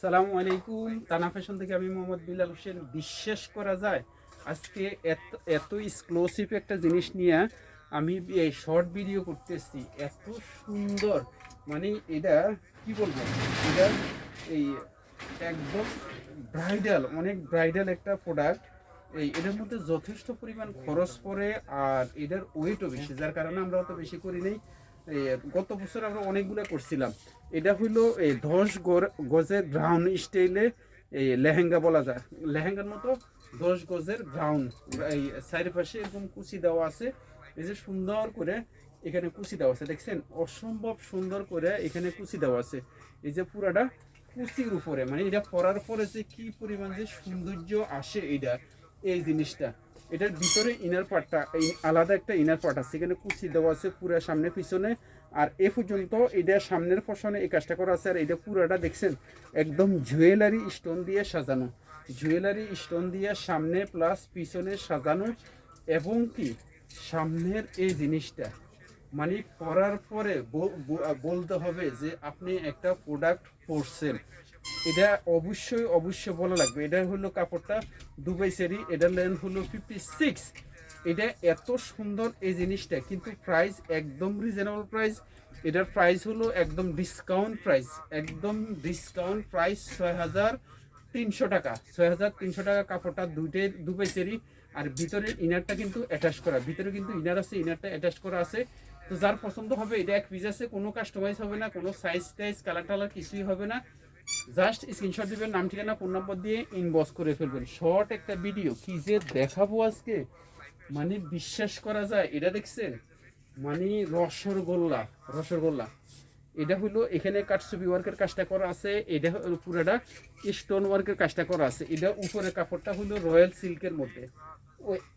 সালামু আলাইকুম। তানা ফ্যাশন থেকে আমি মোহাম্মদ বিলাল হোসেন। বিশ্বাস করা যায় আজকে এত এত এক্সক্লুসিভ একটা জিনিস নিয়ে আমি এই শর্ট ভিডিও করতেছি। এত সুন্দর, মানে এটা কি বলবো, এটা এই একদম ব্রাইডাল, অনেক ব্রাইডাল একটা প্রোডাক্ট। এটার মধ্যে যথেষ্ট পরিমাণ খরচ পড়ে, আর এটার ওয়েটও বেশি, যার কারণে আমরা অত বেশি করি নাই। এই গত বছর আমরা অনেকগুলো করছিলাম। এটা হইলো এই 10 গজের ব্রাউন স্টাইলে এই লেহেঙ্গা বলা যায়। লেহেঙ্গার মতো 10 গজের ব্রাউন, এই চারিপাশে এরকম কুচি দেওয়া আছে। এই যে সুন্দর করে এখানে কুচি দেওয়া আছে, দেখছেন? অসম্ভব সুন্দর করে এখানে কুচি দেওয়া আছে। এই যে পুরাটা কুচির উপরে, মানে এটা পরার পরে যে কি পরিমাণ যে সৌন্দর্য আসে এইটা, এই জিনিসটা। এটার ভিতরে ইনার পার্টটা, এই আলাদা একটা ইনার পার্ট আছে, এখানে কুচি দেওয়া আছে পুরো সামনে পিছনে। আর এ পর্যন্ত এটা সামনের পশনে এই কাজটা করা আছে। আর এটা পুরোটা দেখছেন একদম জুয়েলারি স্টোন দিয়ে সাজানো, জুয়েলারি স্টোন দিয়ে সামনে প্লাস পিছনে সাজানো। এবং কি সামনের এই জিনিসটা, মানে পরার পরে বলতে হবে যে আপনি একটা প্রোডাক্ট পরছেন। এটা অবশ্যই অবশ্যই বলা লাগবে। এটা হলো কাপড়টা দুবাই সেরি, এটার লেন্থ হলো 56। এটা এত সুন্দর এই জিনিসটা, কিন্তু প্রাইস একদম রিজনেবল প্রাইস। এটার প্রাইস হলো একদম ডিসকাউন্ট প্রাইস, একদম ডিসকাউন্ট প্রাইস 6300 টাকা। 6300 টাকা কাপড়টা, দুবাই সেরি। আর ভিতরের ইনারটা কিন্তু অ্যাটাচ করা, ভিতরে কিন্তু ইনার আছে, ইনারটা অ্যাটাচ করা আছে। তো যার পছন্দ হবে, এটা এক পিস আছে, কোনো কাস্টমাইজ হবে না, কোনো সাইজ টাইজ কালার টালার কিছুই হবে না। জাস্ট স্ক্রিনশট দিবেন, নাম ঠিকানা ফোন নম্বর দিয়ে ইনবক্স করে ফেলবেন। শর্ট একটা ভিডিও কি যে দেখাবো আজকে, মানে বিশ্বাস করা যায়। এটা দেখছেন, মানে রসগোল্লা, রসগোল্লা। এটা হলো এখানে কাটছবি ওয়ার্কের কাজটা করা আছে, এটা হলো পুরাটা স্টোন ওয়ার্কের কাজটা করা আছে। এটা উপরে কাপড়টা হলো রয়্যাল সিল্কের মধ্যে।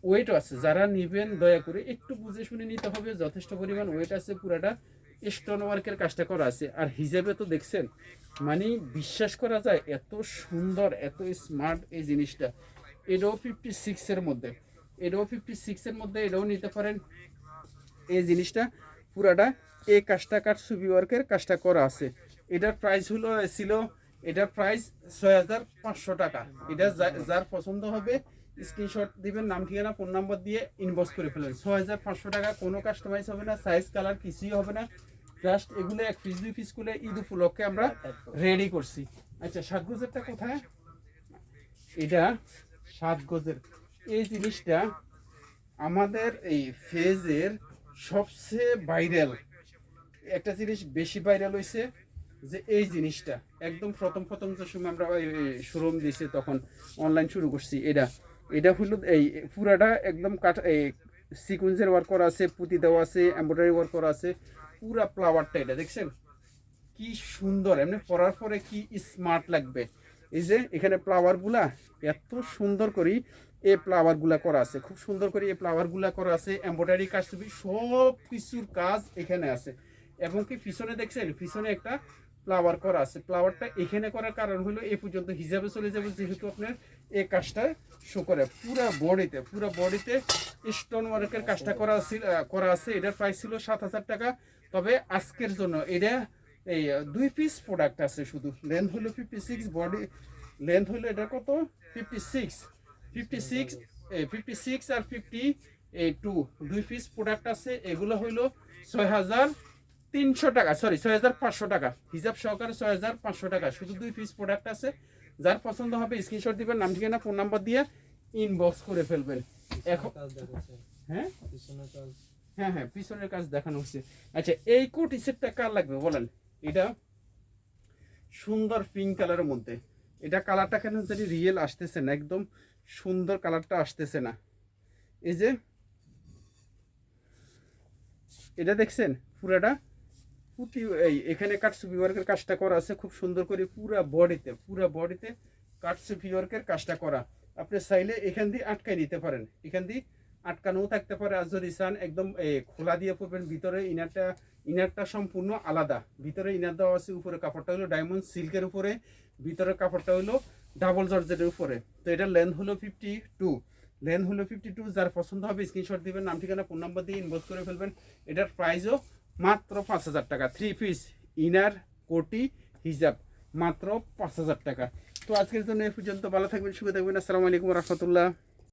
ওয়েটও আছে, যারা নেবেন দয়া করে একটু বুঝে শুনে নিতে হবে, যথেষ্ট পরিমাণ ওয়েট আছে। পুরাটা স্টোন ওয়ার্কের কাজটা করা আছে। আর হিজাবে তো দেখছেন, মানে বিশ্বাস করা যায় এত সুন্দর, এত স্মার্ট এই জিনিসটা। এটাও 56-এর মধ্যে, এটাও 56-এর মধ্যে, এটাও নিতে পারেন। এই জিনিসটা পুরাটা এই কাজটা কাটছবি ওয়ার্কের কাজটা করা আছে। এটার প্রাইস হলো ছিল, এটার প্রাইস 6500 টাকা। এটা যার পছন্দ হবে স্ক্রিনশট দিবেন, নাম ঠিকানা ফোন নাম্বার দিয়ে ইনবক্স করে ফেলবেন। 6500 টাকা, কোনো কাস্টমাইজ হবে না, সাইজ কালার কিছুই হবে না। জাস্ট এগুলো এক পিস দুই পিস করে ঈদ উপলক্ষে আমরা রেডি করছি। আচ্ছা, 7 গজেরটা কোথায়? এটা 7 গজের এই জিনিসটা আমাদের এই ফেজের সবচেয়ে ভাইরাল একটা জিনিস, বেশি ভাইরাল হয়েছে। যে এই জিনিসটা একদম প্রথম প্রথম যে সময় আমরা শোরুম দিয়েছি, তখন অনলাইন শুরু করছি। এটা এটা হলো এই পুরাটা একদম কাঠ, এই সিকুয়েন্সের ওয়ার্ক করা আছে, পুঁতি দেওয়া আছে, এমব্রয়ডারি ওয়ার্ক করা আছে। পুরা ফ্লাওয়ারটা এটা দেখছেন কি সুন্দর, এমনি পরার পরে কি স্মার্ট লাগবে। এই যে এখানে ফ্লাওয়ারগুলা এত সুন্দর করে এই ফ্লাওয়ারগুলা করা আছে, খুব সুন্দর করে এই ফ্লাওয়ারগুলা করা আছে। এমব্রয়ডারি কাজ, সব কিছুর কাজ এখানে আছে। এবং কি পিছনে দেখছেন, পিছনে একটা ফ্লাওয়ার করা আছে। ফ্লাওয়ারটা এখানে করার কারণ হলো এই পর্যন্ত হিজাবে চলে যাবে, যেহেতু আপনার এই কাজটা শো করে পুরো বডিতে স্টোন ওয়ার্কের কাজটা করা আছে। এটার প্রাইস ছিল 7000 টাকা। তবে আজকের জন্য এটা এই 2 পিস প্রোডাক্ট আছে শুধু। লেন্থ হলো 56, বডি লেন্থ হলো এটা কত, 56, 56, 56 আর 52, 2 পিস প্রোডাক্ট আছে। এগুলো হইলো 6300 টাকা, সরি 6500 টাকা, হিসাব সহকারে 6500 টাকা। শুধু 2 পিস প্রোডাক্ট আছে। যার পছন্দ হবে স্ক্রিনশট দিবেন, নাম ঠিকানা ফোন নাম্বার দিয়ে ইনবক্স করে ফেলবেন। এখন হ্যাঁ হ্যাঁ হ্যাঁ, পিছনের কাজ দেখানো হচ্ছে। আচ্ছা, এই কোট সেটটা কার লাগবে বলেন? এটা সুন্দর পিঙ্ক কালারের মধ্যে। এটা কালারটা কেন জানি রিয়েল আসতেছে না, একদম সুন্দর কালারটা আসতেছে না। এই যে এটা দেখছেন পুরাটা পুঁতি, এই এখানে কাটছবি ওয়ার্কের কাজটা করা আছে খুব সুন্দর করে। পুরা বডিতে কাটছবি ওয়ার্কের কাজটা করা। আপনি চাইলে এখান দিয়ে আটকাই নিতে পারেন, এখান দিয়ে আটকানোও থাকতে পারে। আর যদি চান একদম খোলা দিয়ে পড়বেন। ভিতরে ইনারটা সম্পূর্ণ আলাদা, ভিতরে ইনার দেওয়া আছে। উপরে কাপড়টা হলো ডায়মন্ড সিল্কের উপরে, ভিতরের কাপড়টা হলো ডাবল জর্জেটের উপরে। তো এটার লেন্থ হলো 52, লেন্থ হলো 52। যার পছন্দ হবে স্ক্রিনশট দিবেন, নাম ঠিকানা ফোন নাম্বার দিয়ে ইনবক্স করে ফেলবেন। এটার প্রাইসও মাত্র 5000 টাকা। 3 পিস ইনার, কোটি, হিজাব মাত্র 5,000 টাকা। তো আজকের জন্য এ পর্যন্ত, ভালো থাকবেন, সুখে থাকবেন, আসসালামু আলাইকুম রহমতুল্লাহ।